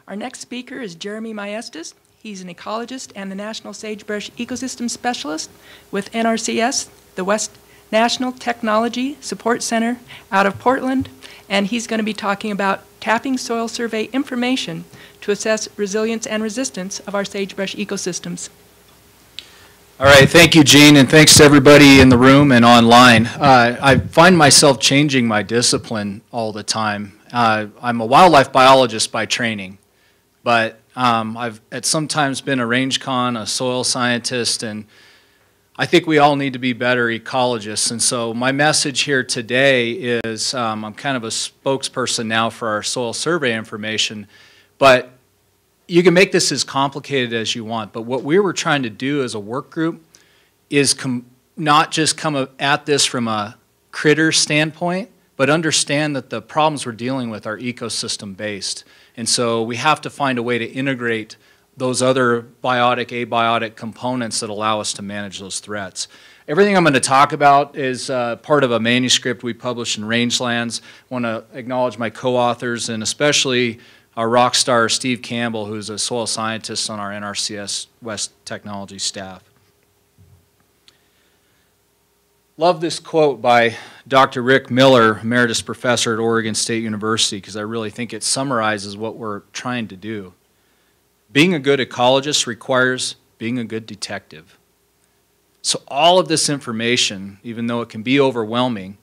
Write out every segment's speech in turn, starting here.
Our next speaker is Jeremy Maestas. He's an ecologist and the National Sagebrush Ecosystem Specialist with NRCS, the West National Technology Support Center out of Portland, and he's going to be talking about tapping soil survey information to assess resilience and resistance of our sagebrush ecosystems. All right, thank you, Jeanne, and thanks to everybody in the room and online. I find myself changing my discipline all the time. I'm a wildlife biologist by training, but I've at sometimes been a range con, a soil scientist, and I think we all need to be better ecologists. And so my message here today is I'm kind of a spokesperson now for our soil survey information, but you can make this as complicated as you want. But what we were trying to do as a work group is not just come at this from a critter standpoint, but understand that the problems we're dealing with are ecosystem based. And so we have to find a way to integrate those other biotic, abiotic components that allow us to manage those threats. Everything I'm going to talk about is part of a manuscript we published in Rangelands. I want to acknowledge my co-authors and especially our rock star Steve Campbell, who's a soil scientist on our NRCS West Technology staff. Love this quote by Dr. Rick Miller, emeritus professor at Oregon State University, because I really think it summarizes what we're trying to do. Being a good ecologist requires being a good detective. So all of this information, even though it can be overwhelming,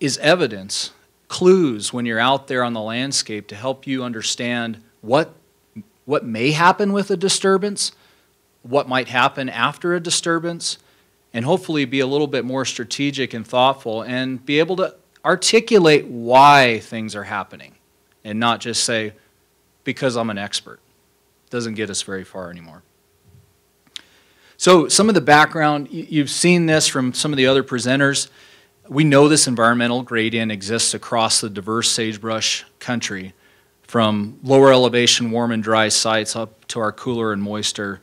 is evidence, clues when you're out there on the landscape to help you understand what may happen with a disturbance, what might happen after a disturbance, and hopefully be a little bit more strategic and thoughtful and be able to articulate why things are happening and not just say, because I'm an expert. Doesn't get us very far anymore. So some of the background, you've seen this from some of the other presenters. We know this environmental gradient exists across the diverse sagebrush country, from lower elevation warm and dry sites up to our cooler and moister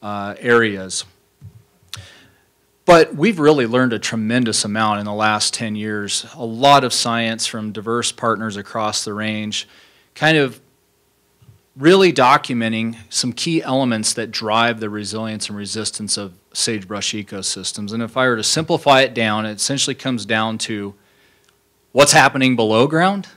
areas. But we've really learned a tremendous amount in the last 10 years. A lot of science from diverse partners across the range, kind of really documenting some key elements that drive the resilience and resistance of sagebrush ecosystems. And if I were to simplify it down, it essentially comes down to what's happening below ground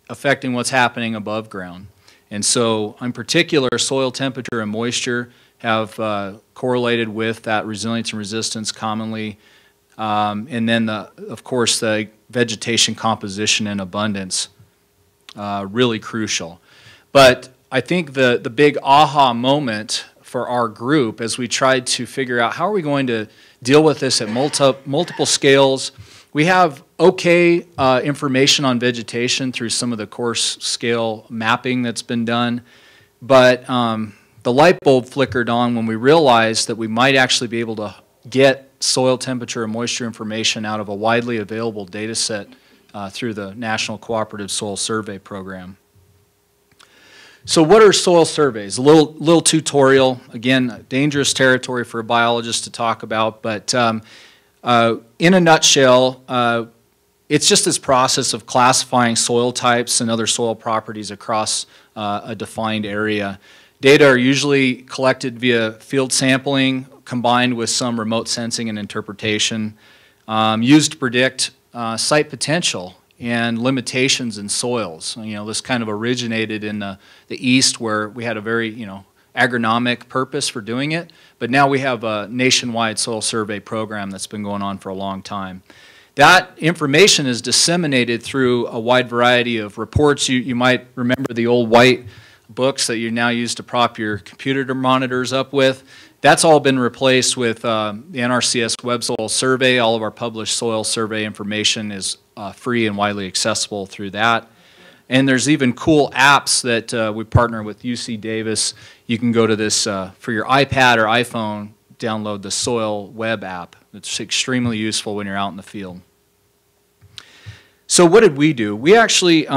affecting what's happening above ground. And so in particular, soil temperature and moisture have correlated with that resilience and resistance commonly. And then, of course, the vegetation composition and abundance, really crucial. But I think the big aha moment for our group as we tried to figure out how are we going to deal with this at multiple scales. We have okay information on vegetation through some of the coarse scale mapping that's been done, but the light bulb flickered on when we realized that we might actually be able to get soil temperature and moisture information out of a widely available data set through the National Cooperative Soil Survey Program. So what are soil surveys? A little tutorial. Again, dangerous territory for a biologist to talk about, but in a nutshell, it's just this process of classifying soil types and other soil properties across a defined area. Data are usually collected via field sampling combined with some remote sensing and interpretation, used to predict site potential and limitations in soils. You know, this kind of originated in the East where we had a very, agronomic purpose for doing it, but now we have a nationwide soil survey program that's been going on for a long time. That information is disseminated through a wide variety of reports. You might remember the old white books that you now use to prop your computer monitors up with. That's all been replaced with the NRCS Web Survey. All of our published soil survey information is free and widely accessible through that. And there's even cool apps that we partner with UC Davis. You can go to this for your iPad or iPhone, download the Soil Web app. It's extremely useful when you're out in the field. So what did we do? We actually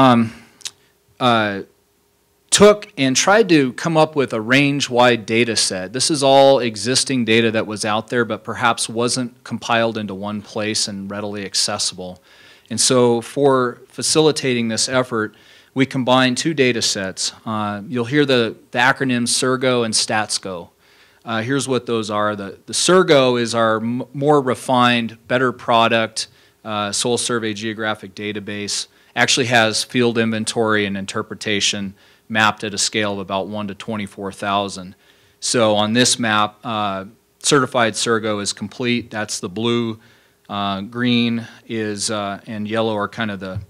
took and tried to come up with a range-wide data set. This is all existing data that was out there but perhaps wasn't compiled into one place and readily accessible. And so for facilitating this effort, we combined two data sets. You'll hear the acronyms SERGO and StatsGo. Here's what those are. The SERGO is our more refined, better product soil survey geographic database. Actually has field inventory and interpretation mapped at a scale of about 1 to 24,000. So on this map, certified SERGO is complete. That's the blue. Green is and yellow are kind of the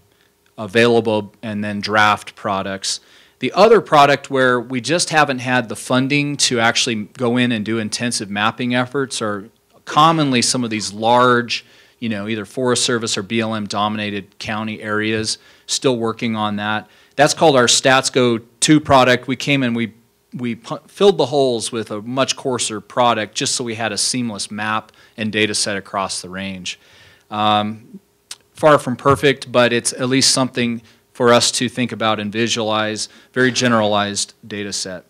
available and then draft products. The other product where we just haven't had the funding to actually go in and do intensive mapping efforts are commonly some of these large, either Forest Service or BLM dominated county areas, still working on that. That's called our StatsGo 2 product. We came in, we filled the holes with a much coarser product just so we had a seamless map and data set across the range. Far from perfect, but it's at least something for us to think about and visualize. Very generalized data set.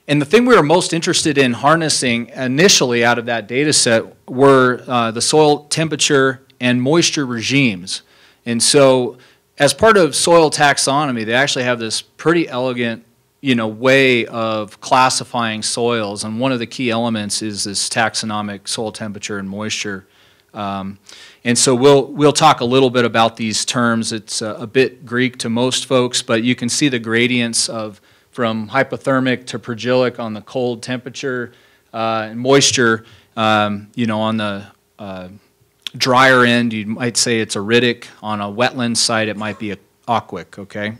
And the thing we were most interested in harnessing initially out of that data set were the soil temperature and moisture regimes. And so as part of soil taxonomy, they actually have this pretty elegant way of classifying soils, and one of the key elements is this taxonomic soil temperature and moisture. And so we'll talk a little bit about these terms. It's a bit Greek to most folks, but you can see the gradients from hypothermic to pergillic on the cold temperature and moisture. On the drier end, you might say it's aridic. On a wetland site, it might be aquic, okay?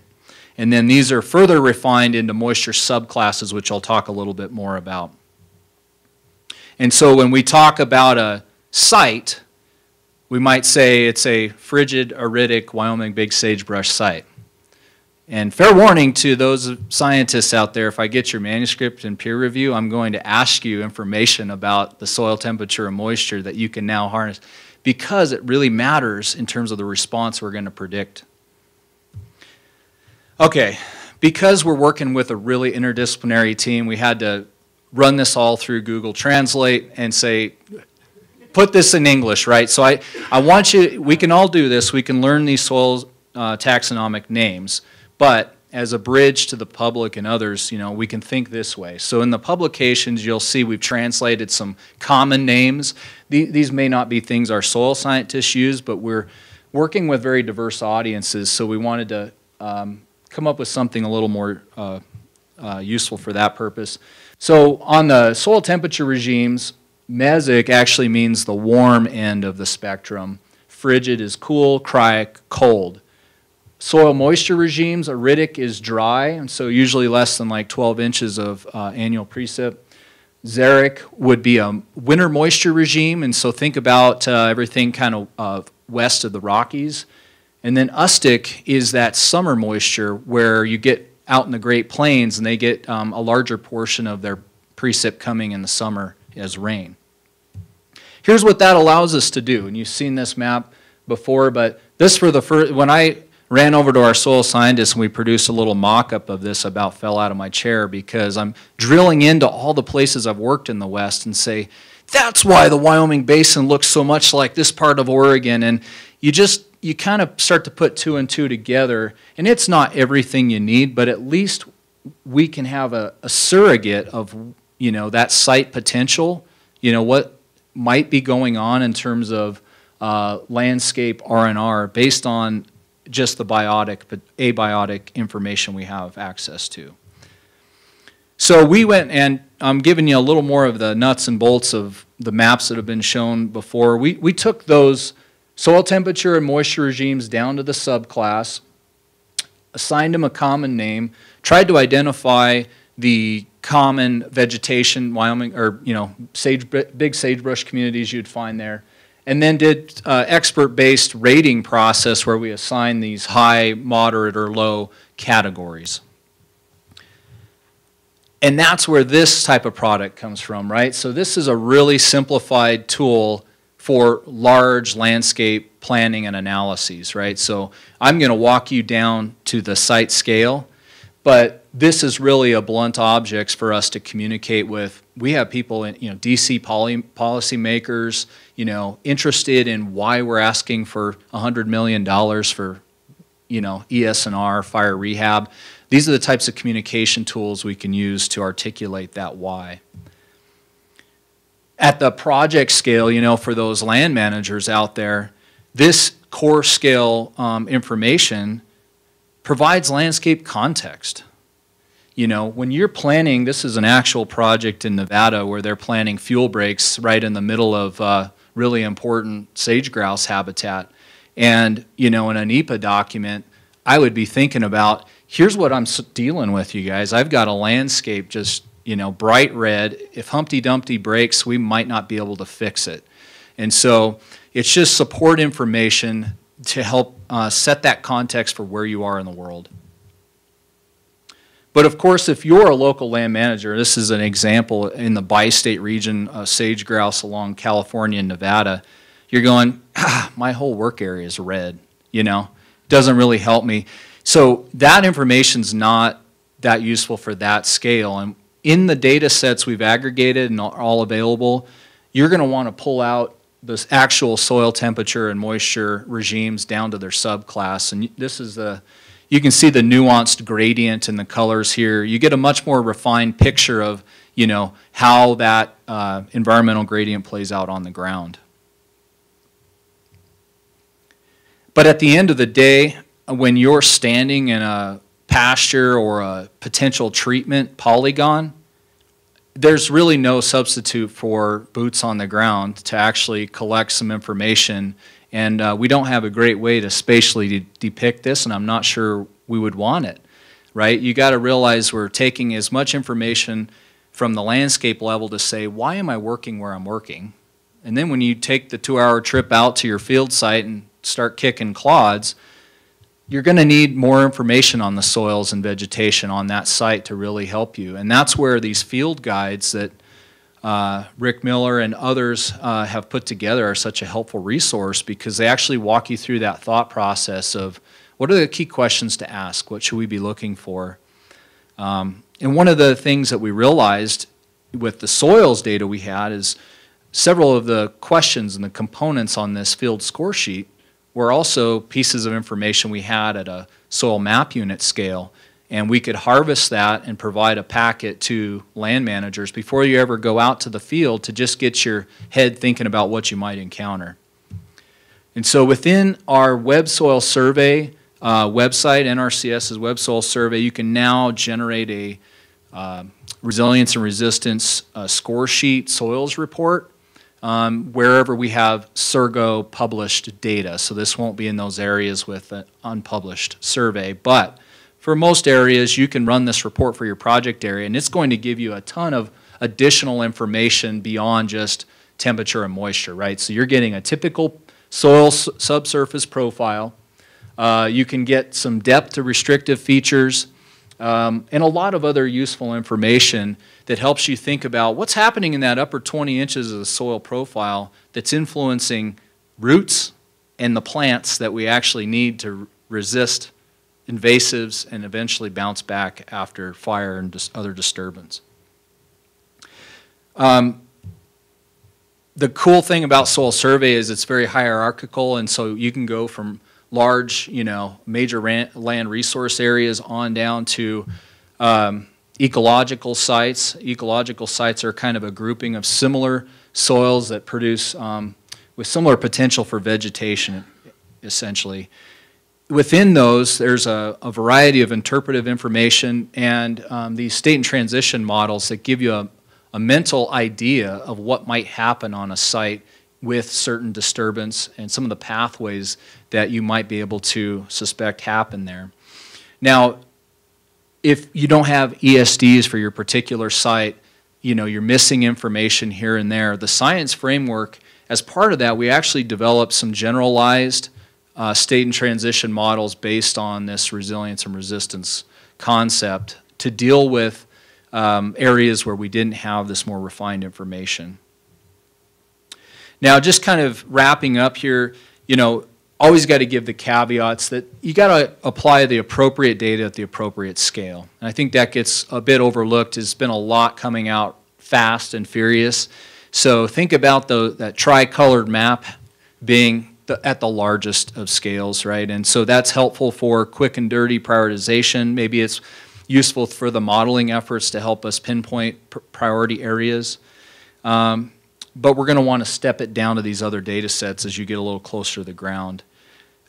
And then these are further refined into moisture subclasses, which I'll talk a little bit more about. And so when we talk about a site, we might say it's a frigid, aridic Wyoming big sagebrush site. And fair warning to those scientists out there, if I get your manuscript and peer review, I'm going to ask you information about the soil temperature and moisture that you can now harness, because it really matters in terms of the response we're going to predict. Okay, because we're working with a really interdisciplinary team, we had to run this all through Google Translate and say, put this in English, right? So I want you, we can all do this, we can learn these soil taxonomic names, but as a bridge to the public and others, we can think this way. So in the publications, you'll see we've translated some common names. These may not be things our soil scientists use, but we're working with very diverse audiences, so we wanted to come up with something a little more useful for that purpose. So on the soil temperature regimes, mesic actually means the warm end of the spectrum. Frigid is cool, cryoc, cold. Soil moisture regimes, aridic is dry, and so usually less than like 12 inches of annual precip. Xeric would be a winter moisture regime, and so think about everything kind of west of the Rockies. And then ustic is that summer moisture where you get out in the Great Plains and they get a larger portion of their precip coming in the summer as rain. Here's what that allows us to do, and you've seen this map before, but this for the first, when I ran over to our soil scientists and we produced a little mock-up of this, about fell out of my chair because I'm drilling into all the places I've worked in the West and say, that's why the Wyoming Basin looks so much like this part of Oregon, and you kind of start to put two and two together, and it's not everything you need, but at least we can have a surrogate of that site potential, what might be going on in terms of landscape R&R based on just the abiotic information we have access to. So we went, and I'm giving you a little more of the nuts and bolts of the maps that have been shown before. We took those soil temperature and moisture regimes down to the subclass, assigned them a common name, tried to identify the common vegetation, Wyoming, or big sagebrush communities you'd find there, and then did expert-based rating process where we assign these high, moderate, or low categories. And that's where this type of product comes from, right? So this is a really simplified tool for large landscape planning and analyses, right? So I'm going to walk you down to the site scale, but this is really a blunt objects for us to communicate with we have people in, DC policymakers, interested in why we're asking for $100 million for, ES&R, fire rehab. These are the types of communication tools we can use to articulate that why. At the project scale, for those land managers out there, this core scale information provides landscape context. When you're planning, this is an actual project in Nevada where they're planning fuel breaks right in the middle of really important sage grouse habitat. And, in an NEPA document, I would be thinking about, here's what I'm dealing with, you guys. I've got a landscape just, bright red. If Humpty Dumpty breaks, we might not be able to fix it. And so it's just support information to help set that context for where you are in the world. But of course, if you're a local land manager, this is an example in the bi-state region of sage grouse along California and Nevada, you're going, my whole work area is red, doesn't really help me. So that information's not that useful for that scale. And in the data sets we've aggregated and are all available, you're going to want to pull out this actual soil temperature and moisture regimes down to their subclass. And this is you can see the nuanced gradient in the colors here. You get a much more refined picture of, how that environmental gradient plays out on the ground. But at the end of the day, when you're standing in a pasture or a potential treatment polygon, there's really no substitute for boots on the ground to actually collect some information. And we don't have a great way to spatially depict this, and I'm not sure we would want it, right? You got to realize we're taking as much information from the landscape level to say, why am I working where I'm working? And then when you take the 2-hour trip out to your field site and start kicking clods, you're going to need more information on the soils and vegetation on that site to really help you. And that's where these field guides that Rick Miller and others have put together are such a helpful resource, because they actually walk you through that thought process of what are the key questions to ask, what should we be looking for. And one of the things that we realized with the soils data we had is several of the questions and the components on this field score sheet were also pieces of information we had at a soil map unit scale. And we could harvest that and provide a packet to land managers before you ever go out to the field to just get your head thinking about what you might encounter. And so within our Web Soil Survey website, NRCS's Web Soil Survey, you can now generate a resilience and resistance score sheet soils report wherever we have SERGO published data. So this won't be in those areas with an unpublished survey, but for most areas, you can run this report for your project area, and it's going to give you a ton of additional information beyond just temperature and moisture, right? So you're getting a typical soil subsurface profile. You can get some depth to restrictive features and a lot of other useful information that helps you think about what's happening in that upper 20 inches of the soil profile that's influencing roots and the plants that we actually need to resist invasives and eventually bounce back after fire and other disturbance. The cool thing about Soil Survey is it's very hierarchical, and so you can go from large, major land resource areas on down to ecological sites. Ecological sites are kind of a grouping of similar soils that produce with similar potential for vegetation, essentially. Within those, there's a variety of interpretive information and these state and transition models that give you a mental idea of what might happen on a site with certain disturbance and some of the pathways that you might be able to suspect happen there. Now, if you don't have ESDs for your particular site, you're missing information here and there. The science framework, as part of that, we actually developed some generalized state and transition models based on this resilience and resistance concept to deal with areas where we didn't have this more refined information. Now, just kind of wrapping up here, always got to give the caveats that you got to apply the appropriate data at the appropriate scale. And I think that gets a bit overlooked. There's been a lot coming out fast and furious. So think about that tri-colored map being at the largest of scales, right? And so that's helpful for quick and dirty prioritization. Maybe it's useful for the modeling efforts to help us pinpoint priority areas. But we're going to want to step it down to these other data sets as you get a little closer to the ground.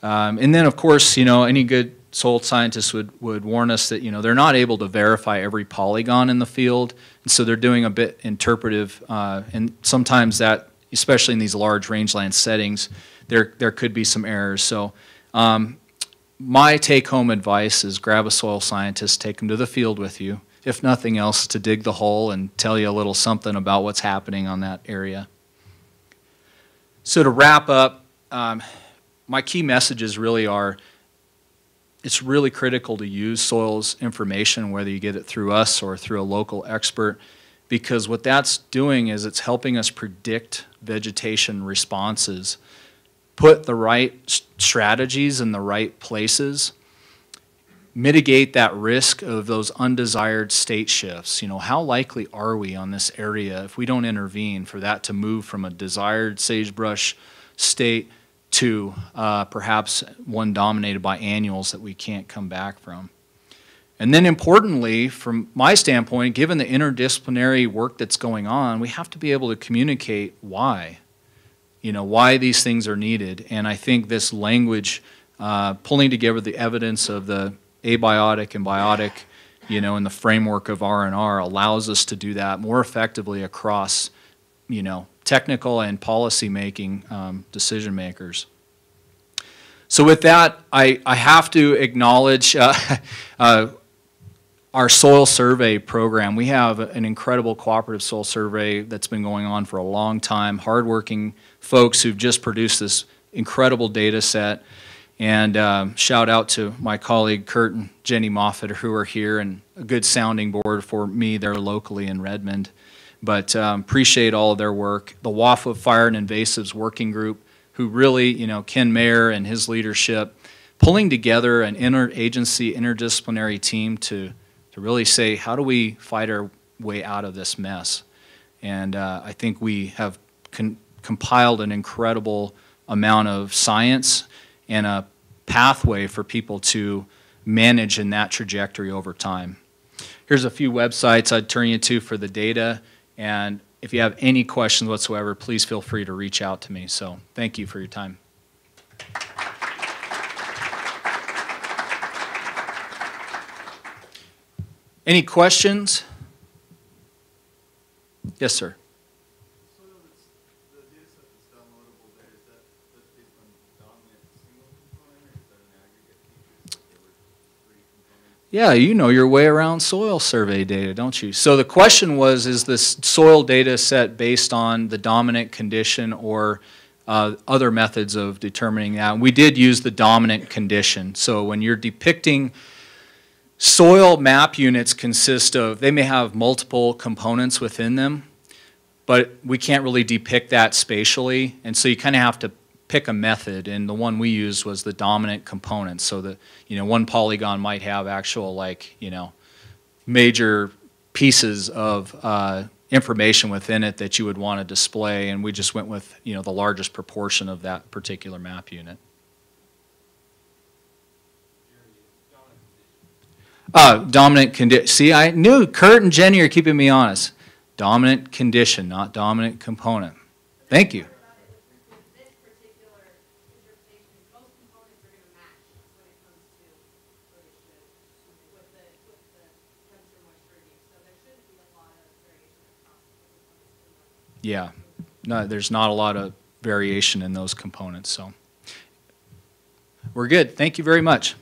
And then, of course, any good soil scientists would warn us that, they're not able to verify every polygon in the field. And so they're doing a bit interpretive, and sometimes that, especially in these large rangeland settings, there could be some errors. So my take-home advice is grab a soil scientist, take them to the field with you, if nothing else, to dig the hole and tell you a little something about what's happening on that area. So to wrap up, my key messages really are, it's really critical to use soils information, whether you get it through us or through a local expert, because what that's doing is it's helping us predict vegetation responses, put the right strategies in the right places, mitigate that risk of those undesired state shifts. How likely are we on this area, if we don't intervene, for that to move from a desired sagebrush state to perhaps one dominated by annuals that we can't come back from. And then importantly, from my standpoint, given the interdisciplinary work that's going on, we have to be able to communicate why. Why these things are needed. And I think this language, pulling together the evidence of the abiotic and biotic, in the framework of R&R, allows us to do that more effectively across, technical and policy-making decision makers. So with that, I have to acknowledge our soil survey program. We have an incredible cooperative soil survey that's been going on for a long time, hardworking folks who've just produced this incredible data set. And shout out to my colleague Kurt and Jenny Moffitt, who are here, and a good sounding board for me there locally in Redmond. But appreciate all of their work. The WAFA Fire and Invasives Working Group, who really, Ken Mayer and his leadership, pulling together an interagency, interdisciplinary team to really say, how do we fight our way out of this mess? And I think we have compiled an incredible amount of science and a pathway for people to manage in that trajectory over time. Here's a few websites I'd turn you to for the data, and if you have any questions whatsoever, please feel free to reach out to me. So thank you for your time. Any questions? Yes, sir. So the data set that's downloadable there, is that based on dominant single component, or is that an aggregate feature? So there were 3 components? Yeah, you know your way around soil survey data, don't you? So the question was, is this soil data set based on the dominant condition or other methods of determining that? And we did use the dominant condition. So when you're depicting soil map units consist of, they may have multiple components within them, but we can't really depict that spatially, and so you kind of have to pick a method, and the one we used was the dominant component. So that, one polygon might have actual, major pieces of information within it that you would want to display, and we just went with, the largest proportion of that particular map unit. Dominant condition. See, I knew Kurt and Jenny are keeping me honest. Dominant condition, not dominant component. Thank you. This particular interpretation, most components are going to match when it comes to where they should with the temperature moisture reading. So there shouldn't be a lot of variation across the components. Yeah, no, there's not a lot of variation in those components. So we're good. Thank you very much.